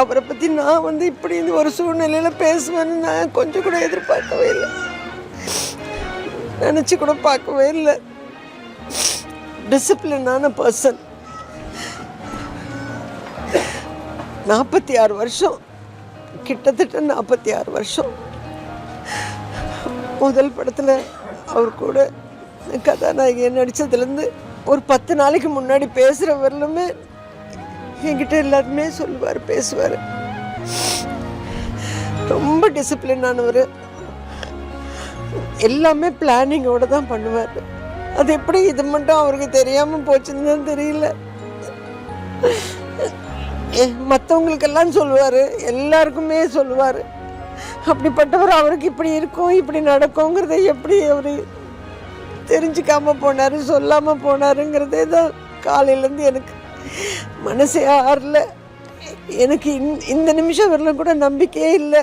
அவரை பற்றி நான் இப்படி இந்த ஒரு சூழ்நிலையில் பேசுவேன்னு நான் கொஞ்சம் கூட எதிர்பார்க்கவே இல்லை, நினச்சி கூட பார்க்கவே இல்லை. டிசிப்ளினான பர்சன். 46 வருஷம், கிட்டத்தட்ட 46 வருஷம். முதல் படத்தில் அவர் கூட கதாநாயகியை நடித்ததுலேருந்து ஒரு 10 நாளைக்கு முன்னாடி பேசுகிற வரலுமே என்கிட்ட எல்லாருமே சொல்லுவார், பேசுவார். ரொம்ப டிசிப்ளினானவர். எல்லாமே பிளானிங்கோடு தான் பண்ணுவார். அது எப்படி இது மட்டும் அவருக்கு தெரியாமல் போச்சுன்னு தான் தெரியல. மற்றவங்களுக்கெல்லாம் சொல்லுவார், எல்லாருக்குமே சொல்லுவார். அப்படிப்பட்டவர் அவருக்கு இப்படி இருக்கும், இப்படி நடக்குங்கிறத எப்படி அவர் தெரிஞ்சுக்காம போனார், சொல்லாமல் போனாருங்கிறதே தான் காலையிலேருந்து எனக்கு மனசே ஆறல. எனக்கு இந்த நிமிஷம் வரல கூட நம்பிக்கையே இல்லை.